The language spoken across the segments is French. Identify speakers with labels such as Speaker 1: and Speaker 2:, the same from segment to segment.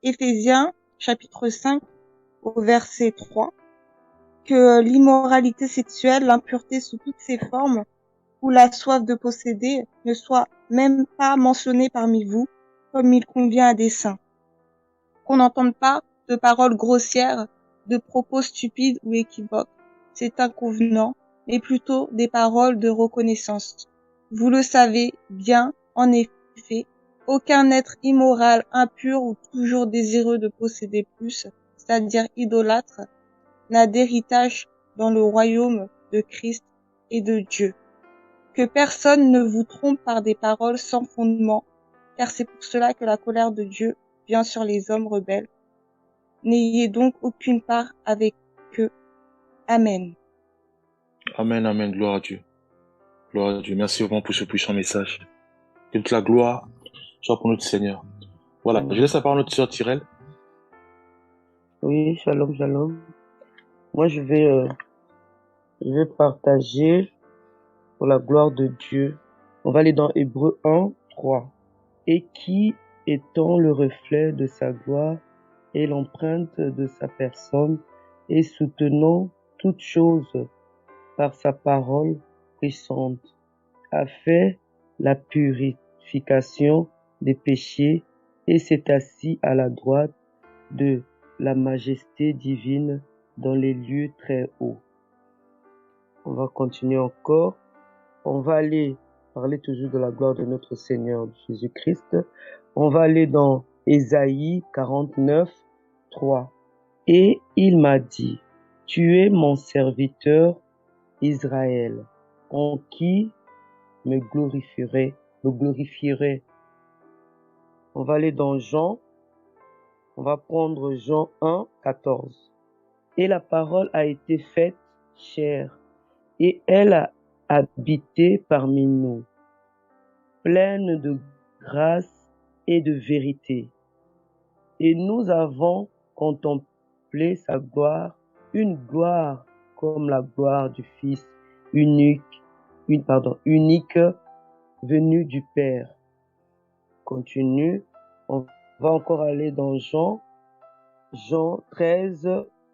Speaker 1: Éphésiens chapitre 5 au verset 3, que l'immoralité sexuelle, l'impureté sous toutes ses formes, ou la soif de posséder ne soit même pas mentionnée parmi vous, comme il convient à des saints. Qu'on n'entende pas de paroles grossières, de propos stupides ou équivoques, c'est inconvenant, mais plutôt des paroles de reconnaissance. Vous le savez bien, en effet, aucun être immoral, impur ou toujours désireux de posséder plus, c'est-à-dire idolâtre, n'a d'héritage dans le royaume de Christ et de Dieu. Que personne ne vous trompe par des paroles sans fondement, car c'est pour cela que la colère de Dieu vient sur les hommes rebelles. N'ayez donc aucune part avec eux. Amen.
Speaker 2: Amen, amen, gloire à Dieu. Gloire à Dieu. Merci vraiment pour ce puissant message. Que toute la gloire soit pour notre Seigneur. Voilà, je laisse la parole à notre sœur Tyrell.
Speaker 3: Oui, shalom, shalom. Moi, je vais partager pour la gloire de Dieu. On va aller dans Hébreux 1, 3. Et qui, étant le reflet de sa gloire et l'empreinte de sa personne, et soutenant toutes choses par sa parole puissante, a fait la purification des péchés et s'est assis à la droite de la majesté divine dans les lieux très hauts. On va continuer encore. On va aller parler toujours de la gloire de notre Seigneur Jésus-Christ. On va aller dans Ésaïe 49, 3. Et il m'a dit, tu es mon serviteur Israël, en qui me glorifierai. On va aller dans Jean. On va prendre Jean 1, 14. Et la parole a été faite chair, et elle a habité parmi nous, pleine de grâce et de vérité. Et nous avons contemplé sa gloire, une gloire comme la gloire du Fils unique venu du Père. Continue. On va encore aller dans Jean 13,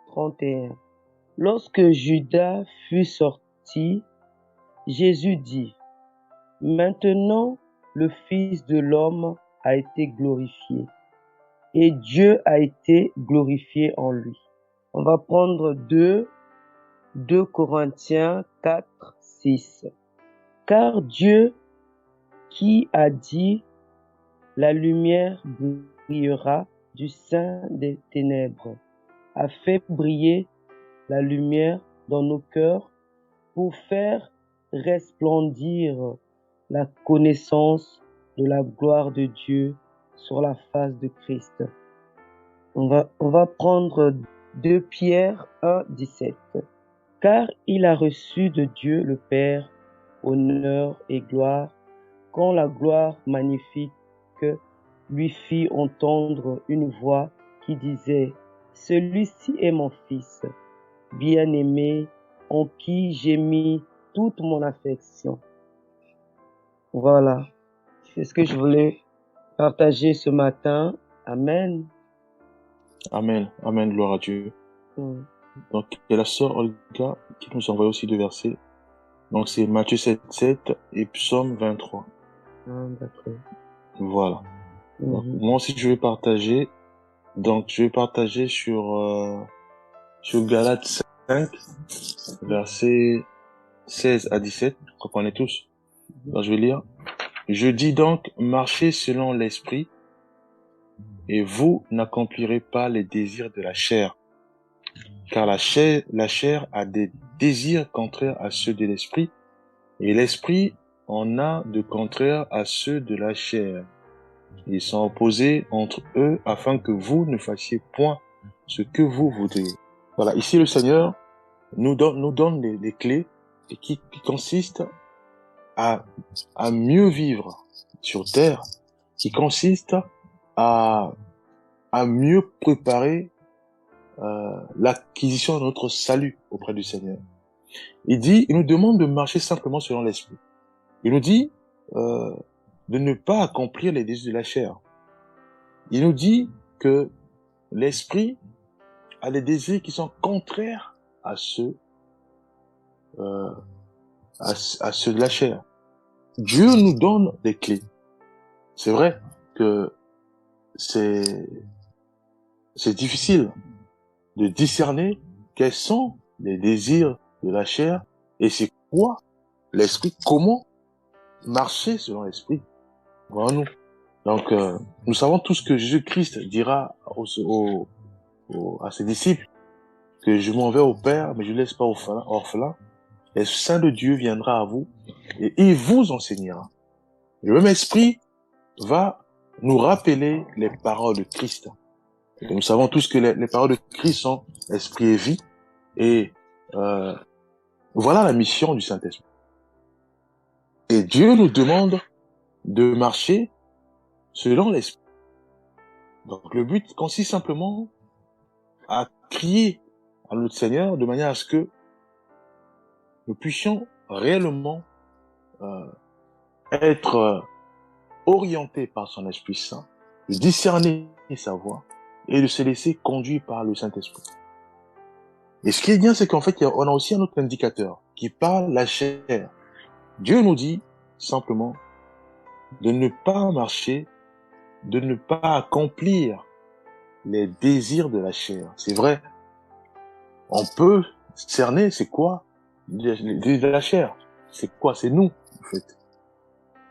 Speaker 3: 31. Lorsque Judas fut sorti, Jésus dit, maintenant le Fils de l'homme a été glorifié et Dieu a été glorifié en lui. On va prendre 2 Corinthiens 4, 6. Car Dieu qui a dit, la lumière brillera du sein des ténèbres, a fait briller la lumière dans nos cœurs pour faire resplendir la connaissance de la gloire de Dieu sur la face de Christ. On va prendre 2 Pierre 1, 17. Car il a reçu de Dieu le Père honneur et gloire, quand la gloire magnifique lui fit entendre une voix qui disait, celui-ci est mon Fils, bien-aimé, en qui j'ai mis toute mon affection. Voilà, c'est ce que je voulais partager ce matin. Amen.
Speaker 2: Amen, amen, gloire à Dieu. Donc, il y a la sœur Olga qui nous envoie aussi 2 versets. Donc, c'est Matthieu 7, 7 et Psaume 23.
Speaker 3: D'accord.
Speaker 2: Voilà. Donc, moi aussi, je vais partager. Donc, je vais partager sur Galates 5, versets 16 à 17. On connaît tous. Donc, je vais lire. Je dis donc, marchez selon l'esprit, et vous n'accomplirez pas les désirs de la chair. Car la chair a des désirs contraires à ceux de l'esprit, et l'esprit en a de contraires à ceux de la chair. Ils sont opposés entre eux afin que vous ne fassiez point ce que vous voudriez. Voilà, ici le Seigneur nous donne les clés qui consistent à mieux vivre sur terre, qui consistent à mieux préparer l'acquisition de notre salut auprès du Seigneur. Il nous demande de marcher simplement selon l'esprit. Il nous dit de ne pas accomplir les désirs de la chair. Il nous dit que l'esprit a des désirs qui sont contraires à ceux de la chair. Dieu nous donne des clés. C'est vrai que c'est difficile de discerner quels sont les désirs de la chair et c'est quoi l'esprit, comment marcher selon l'esprit. Voilà nous. Donc, nous savons tous que Jésus-Christ dira à ses disciples que je m'en vais au Père, mais je ne laisse pas orphelin. Et le Saint de Dieu viendra à vous et il vous enseignera. Le même esprit va nous rappeler les paroles de Christ. Et nous savons tous que les paroles de Christ sont esprit et vie. Et voilà la mission du Saint-Esprit. Et Dieu nous demande de marcher selon l'esprit. Donc le but consiste simplement à crier à notre Seigneur de manière à ce que nous puissions réellement être orientés par son Esprit Saint, de discerner sa voix et de se laisser conduire par le Saint-Esprit. Et ce qui est bien, c'est qu'en fait, on a aussi un autre indicateur qui parle la chair. Dieu nous dit simplement de ne pas marcher, de ne pas accomplir les désirs de la chair. C'est vrai, on peut cerner c'est quoi les désirs de la chair. C'est quoi? C'est nous, en fait.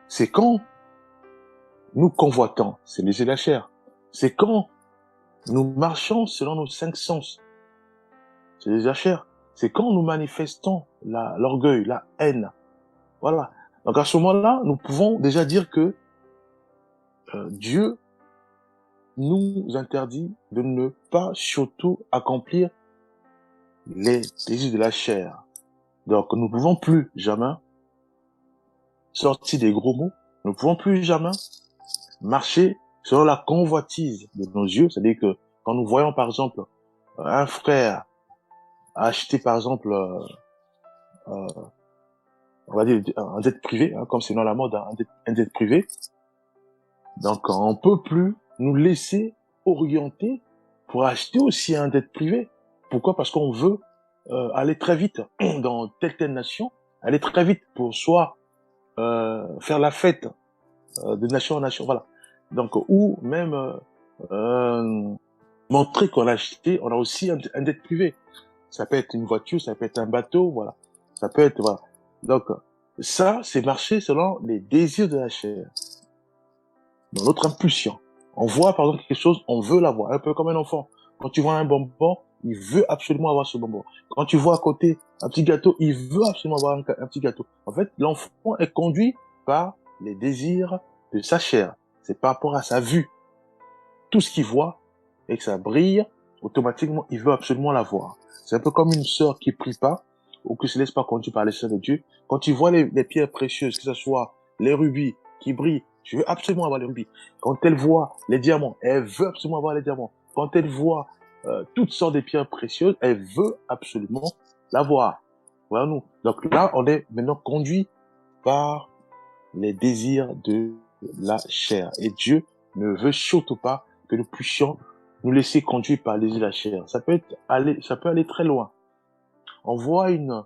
Speaker 2: C'est quand nous convoitons, c'est les désirs de la chair. C'est quand nous marchons selon nos 5 sens, c'est les désirs de la chair. C'est quand nous manifestons l'orgueil, la haine. Voilà. Donc à ce moment-là, nous pouvons déjà dire que Dieu nous interdit de ne pas surtout accomplir les désirs de la chair. Donc nous ne pouvons plus jamais sortir des gros mots, nous ne pouvons plus jamais marcher selon la convoitise de nos yeux. C'est-à-dire que quand nous voyons par exemple un frère acheter par exemple on va dire un jet privé, comme c'est dans la mode, un jet privé, donc on peut plus nous laisser orienter pour acheter aussi un jet privé. Pourquoi? Parce qu'on veut aller très vite dans telle nation, aller très vite pour soit faire la fête de nation en nation, voilà. Donc ou même montrer qu'on a acheté, on a aussi un jet privé. Ça peut être une voiture, ça peut être un bateau, voilà. Ça peut être, voilà. Donc ça, c'est marcher selon les désirs de la chair, dans notre impulsion. On voit par exemple quelque chose, on veut l'avoir, un peu comme un enfant. Quand tu vois un bonbon, il veut absolument avoir ce bonbon. Quand tu vois à côté un petit gâteau, il veut absolument avoir un petit gâteau. En fait, l'enfant est conduit par les désirs de sa chair. C'est par rapport à sa vue. Tout ce qu'il voit et que ça brille, automatiquement, il veut absolument l'avoir. C'est un peu comme une sœur qui prie pas ou qui se laisse pas conduire par l'Esprit de Dieu. Quand tu vois les pierres précieuses, que ce soit les rubis qui brillent, je veux absolument avoir les rubis. Quand elle voit les diamants, elle veut absolument avoir les diamants. Quand elle voit toutes sortes de pierres précieuses, elle veut absolument l'avoir. Voilà nous. Donc là, on est maintenant conduit par les désirs de la chair. Et Dieu ne veut surtout pas que nous puissions nous laisser conduire par les désirs de la chair. Ça peut aller très loin. On voit une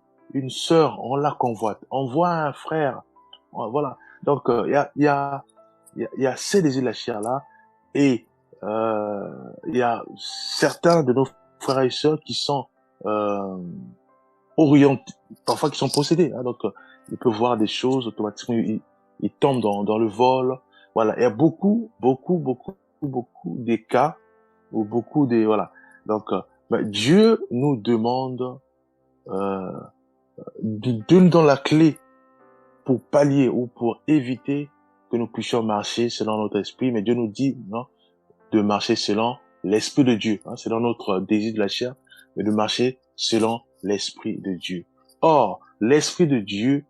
Speaker 2: sœur, on la convoite. On voit un frère, voilà. Donc il y a ces désirs de la chair là, et il y a certains de nos frères et sœurs qui sont orientés, parfois qui sont possédés. Donc ils peuvent voir des choses automatiquement, ils tombent dans le vol. Voilà, il y a beaucoup des cas ou beaucoup des voilà. Donc Dieu nous demande de nous donner la clé pour pallier ou pour éviter que nous puissions marcher selon notre esprit, mais Dieu nous dit non, de marcher selon l'esprit de Dieu, selon notre désir de la chair, mais de marcher selon l'esprit de Dieu. Or, l'esprit de Dieu,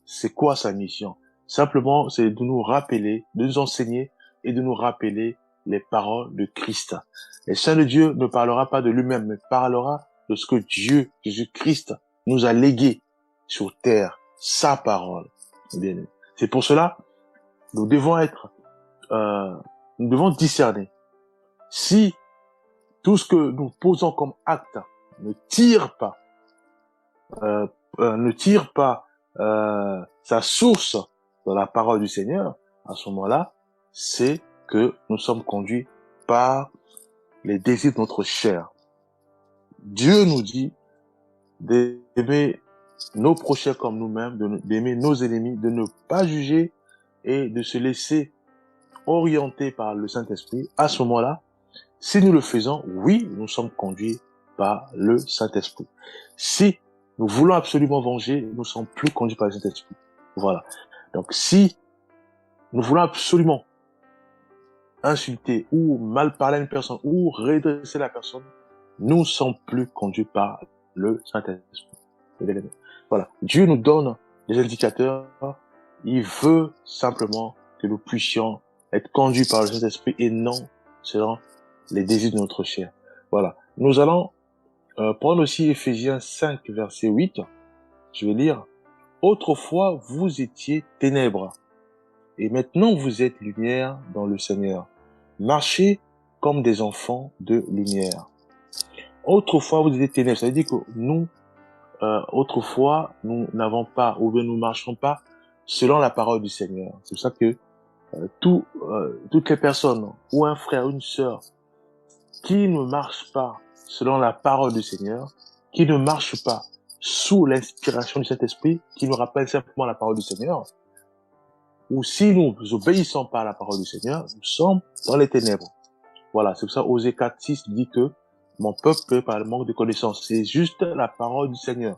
Speaker 2: c'est quoi sa mission? Simplement, c'est de nous rappeler, de nous enseigner et de nous rappeler les paroles de Christ. Le Saint de Dieu ne parlera pas de lui-même, mais parlera de ce que Dieu, Jésus-Christ, nous a légué sur terre, sa parole. C'est pour cela, nous devons discerner Si tout ce que nous posons comme acte ne tire pas, ne tire pas sa source dans la parole du Seigneur, à ce moment-là, c'est que nous sommes conduits par les désirs de notre chair. Dieu nous dit d'aimer nos prochains comme nous-mêmes, d'aimer nos ennemis, de ne pas juger et de se laisser orienter par le Saint-Esprit. À ce moment-là, si nous le faisons, oui, nous sommes conduits par le Saint-Esprit. Si nous voulons absolument venger, nous ne sommes plus conduits par le Saint-Esprit. Voilà. Donc, si nous voulons absolument insulter ou mal parler à une personne ou redresser la personne, nous ne sommes plus conduits par le Saint-Esprit. Voilà. Dieu nous donne des indicateurs. Il veut simplement que nous puissions être conduits par le Saint-Esprit et non selon les désirs de notre chair. Voilà. Nous allons prendre aussi Éphésiens 5, verset 8. Je vais lire. Autrefois, vous étiez ténèbres, et maintenant vous êtes lumière dans le Seigneur. Marchez comme des enfants de lumière. Autrefois, vous étiez ténèbres. Ça veut dire que nous, autrefois, nous n'avons pas, ou bien nous ne marchons pas selon la parole du Seigneur. C'est pour ça que toutes les personnes, ou un frère, ou une sœur, qui ne marche pas selon la parole du Seigneur, qui ne marche pas sous l'inspiration du Saint-Esprit, qui nous rappelle simplement la parole du Seigneur, ou si nous obéissons pas à la parole du Seigneur, nous sommes dans les ténèbres. Voilà, c'est pour ça Osée 4:6 dit que mon peuple par le manque de connaissance. C'est juste la parole du Seigneur.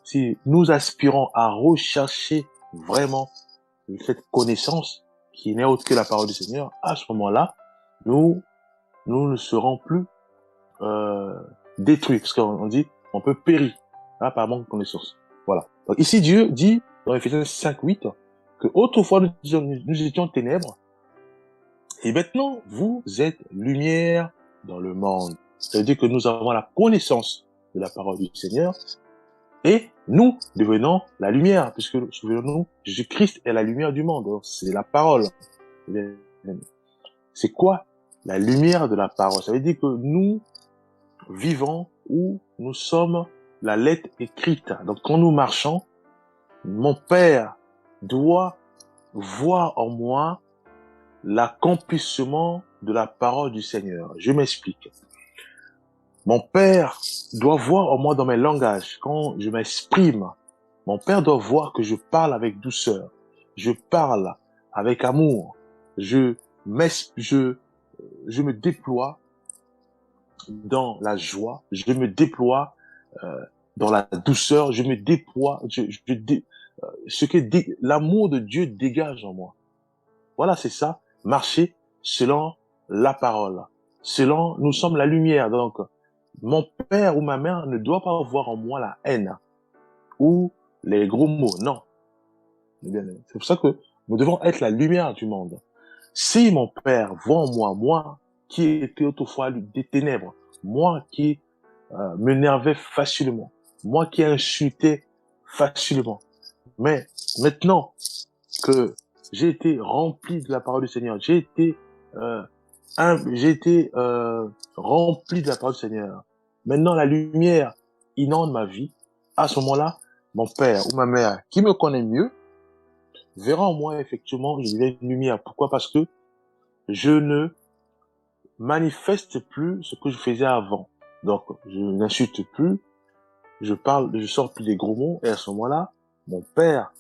Speaker 2: Si nous aspirons à rechercher vraiment cette connaissance qui n'est autre que la parole du Seigneur, à ce moment-là, nous ne serons plus détruits, parce qu'on dit on peut périr par manque de connaissance. Voilà. Donc ici Dieu dit dans Éphésiens 5:8 que autrefois nous étions ténèbres et maintenant vous êtes lumière dans le monde. Ça veut dire que nous avons la connaissance de la parole du Seigneur et nous devenons la lumière, puisque souvenons-nous, Jésus-Christ est la lumière du monde. Alors, c'est la parole. C'est quoi la lumière de la parole? Ça veut dire que nous vivons où nous sommes la lettre écrite. Donc quand nous marchons, mon Père doit voir en moi l'accomplissement de la parole du Seigneur. Je m'explique. Mon Père doit voir en moi dans mes langages, quand je m'exprime, mon Père doit voir que je parle avec douceur, je parle avec amour, je me déploie dans la joie, je me déploie dans la douceur, je me déploie, l'amour de Dieu dégage en moi. Voilà, c'est ça, marcher selon la parole. Nous sommes la lumière, donc mon père ou ma mère ne doit pas voir en moi la haine ou les gros mots, non. C'est pour ça que nous devons être la lumière du monde. Si mon père voit en moi qui était autrefois des ténèbres, moi qui m'énervais facilement, moi qui insultais facilement, mais maintenant que j'ai été rempli de la parole du Seigneur, j'ai été rempli de la parole du Seigneur. Maintenant, la lumière inonde ma vie. À ce moment-là, mon père ou ma mère, qui me connaît mieux, verra en moi effectivement je deviens une lumière. Pourquoi? Parce que je ne manifeste plus ce que je faisais avant. Donc, je n'insulte plus, je sors plus des gros mots, et à ce moment-là, mon père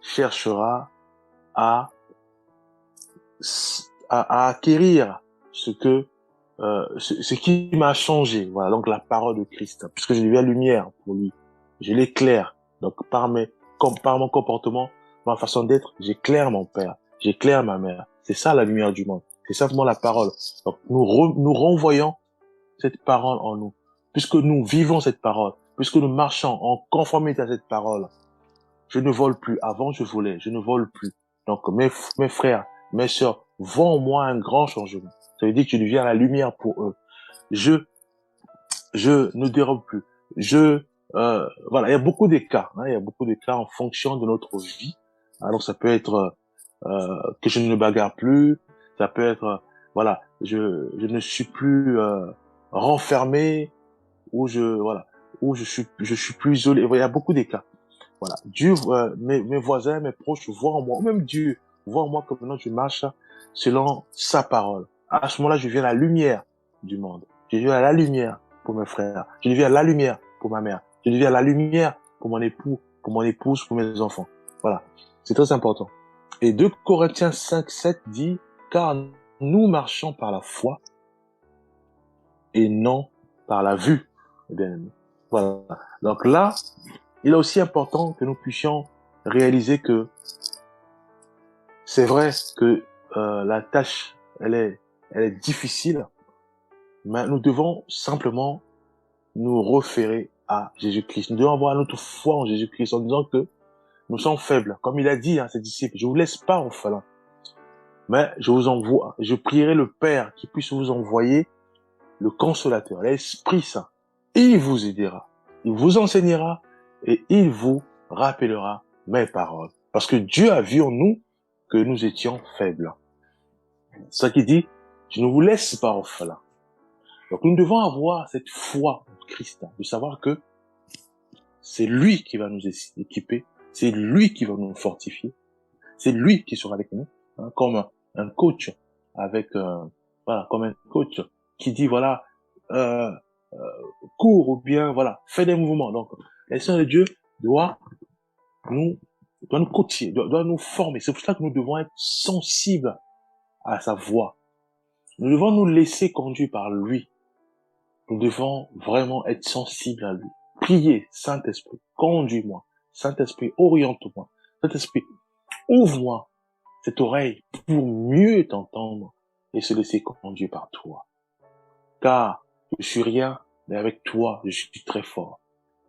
Speaker 2: cherchera à acquérir ce qui m'a changé. Voilà, donc la parole de Christ, puisque je deviens lumière pour lui, je l'éclaire. Donc par mon comportement, ma façon d'être, j'éclaire mon père, j'éclaire ma mère. C'est ça la lumière du monde. C'est simplement la parole. Donc nous renvoyons cette parole en nous, puisque nous vivons cette parole, puisque nous marchons en conformité à cette parole. Je ne vole plus. Avant, je volais. Je ne vole plus. Donc, mes frères, mes sœurs, voient en moi un grand changement. Ça veut dire que je deviens la lumière pour eux. Je ne dérobe plus. Voilà, il y a beaucoup de cas. Il y a beaucoup de cas en fonction de notre vie. Alors, ça peut être que je ne bagarre plus. Ça peut être voilà, je ne suis plus renfermé, où je suis plus isolé. Il y a beaucoup de cas. Voilà, Dieu, mes voisins, mes proches voient en moi, ou même Dieu voit en moi que maintenant je marche selon sa parole. À ce moment-là, je deviens la lumière du monde. Je deviens la lumière pour mes frères. Je deviens la lumière pour ma mère. Je deviens la lumière pour mon époux, pour mon épouse, pour mes enfants. Voilà, c'est très important. Et 2 Corinthiens 5:7 dit, car nous marchons par la foi et non par la vue. Eh bien, voilà. Donc là, il est aussi important que nous puissions réaliser que c'est vrai que la tâche, elle est difficile, mais nous devons simplement nous référer à Jésus-Christ. Nous devons avoir notre foi en Jésus-Christ en disant que nous sommes faibles. Comme il a dit à ses disciples, je vous laisse pas orphelins, mais je vous envoie, je prierai le Père qui puisse vous envoyer le Consolateur, l'Esprit Saint. Il vous aidera, il vous enseignera et il vous rappellera mes paroles. Parce que Dieu a vu en nous que nous étions faibles. C'est ça qui dit, je ne vous laisse pas orphelins. Donc nous devons avoir cette foi en Christ, de savoir que c'est lui qui va nous équiper, c'est lui qui va nous fortifier, c'est lui qui sera avec nous, hein, comme un coach avec, voilà, comme un coach qui dit voilà, euh, euh, cours ou bien voilà, fais des mouvements. Donc l'Esprit de Dieu doit nous coacher, doit nous former. C'est pour ça que nous devons être sensibles à sa voix. Nous devons nous laisser conduire par lui. Nous devons vraiment être sensibles à lui. Prier, Saint-Esprit, conduis-moi. Saint-Esprit, oriente-moi. Saint-Esprit, ouvre-moi cette oreille pour mieux t'entendre et se laisser conduire par toi. Car je suis rien, mais avec toi, je suis très fort.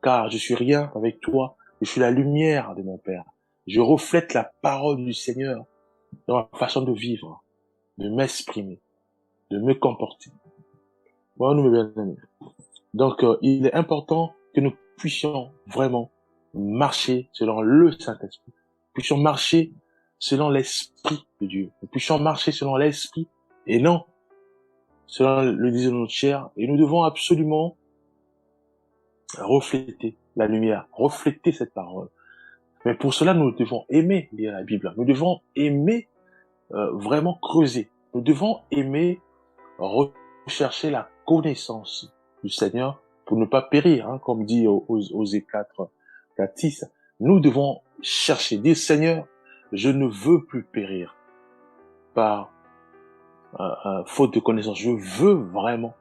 Speaker 2: Car je suis rien, avec toi, je suis la lumière de mon Père. Je reflète la parole du Seigneur dans ma façon de vivre, de m'exprimer, de me comporter. Voilà, nous, mes bien-aimés. Donc, il est important que nous puissions vraiment marcher selon le Saint-Esprit. Nous puissions marcher selon l'Esprit de Dieu. Nous puissions marcher selon l'Esprit et non selon le désir de notre chair. Et nous devons absolument refléter la lumière, refléter cette parole. Mais pour cela, nous devons aimer lire la Bible. Nous devons aimer vraiment creuser. Nous devons aimer rechercher la connaissance du Seigneur pour ne pas périr, hein, comme dit Osée 4:6. Nous devons chercher, dire Seigneur, je ne veux plus périr par faute de connaissance. Je veux vraiment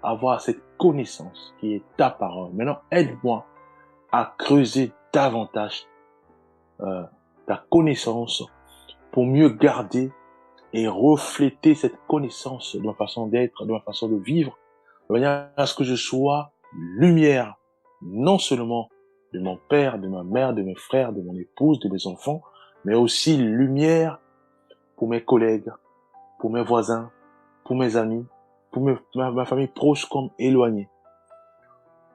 Speaker 2: avoir cette connaissance qui est ta parole. Maintenant, aide-moi à creuser davantage ta connaissance pour mieux garder et refléter cette connaissance de ma façon d'être, de ma façon de vivre, de manière à ce que je sois lumière, non seulement de mon père, de ma mère, de mes frères, de mon épouse, de mes enfants, mais aussi lumière pour mes collègues, pour mes voisins, pour mes amis, pour ma famille proche comme éloignée.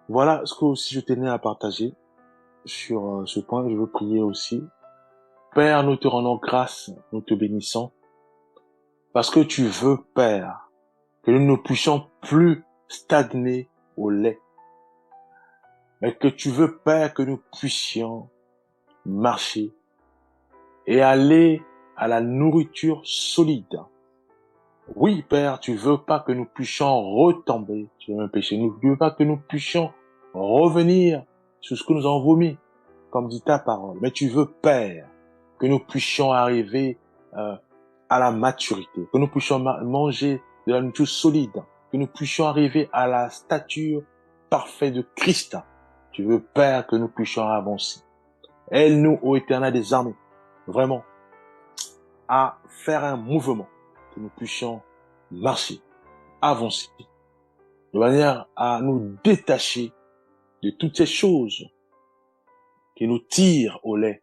Speaker 2: Voilà ce que aussi je tenais à partager sur ce point. Je veux prier aussi. Père, nous te rendons grâce, nous te bénissons, parce que tu veux, Père, que nous ne puissions plus stagner au lait, mais que tu veux, Père, que nous puissions marcher et aller à la nourriture solide. Oui, Père, tu veux pas que nous puissions retomber sur un péché. Tu veux pas que nous puissions revenir sur ce que nous avons vomi, comme dit ta parole. Mais tu veux, Père, que nous puissions arriver à la maturité, que nous puissions manger de la nourriture solide, que nous puissions arriver à la stature parfaite de Christ. Tu veux, Père, que nous puissions avancer. Aide-nous, ô Éternel des armées, vraiment, à faire un mouvement, que nous puissions marcher, avancer, de manière à nous détacher de toutes ces choses qui nous tirent au lait.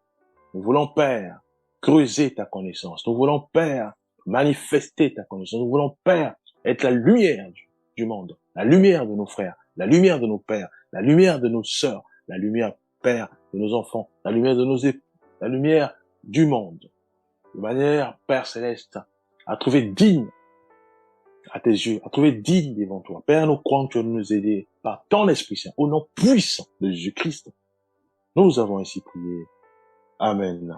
Speaker 2: Nous voulons, Père, creuser ta connaissance. Nous voulons, Père, manifester ta connaissance. Nous voulons, Père, être la lumière du monde, la lumière de nos frères, la lumière de nos pères, la lumière de nos sœurs, la lumière, Père, de nos enfants, la lumière de nos époux, la lumière du monde. De manière, Père céleste, à trouver digne à tes yeux, à trouver digne devant toi. Père, nous croyons que tu vas nous aider par ton Esprit Saint, au nom puissant de Jésus-Christ. Nous avons ainsi prié. Amen.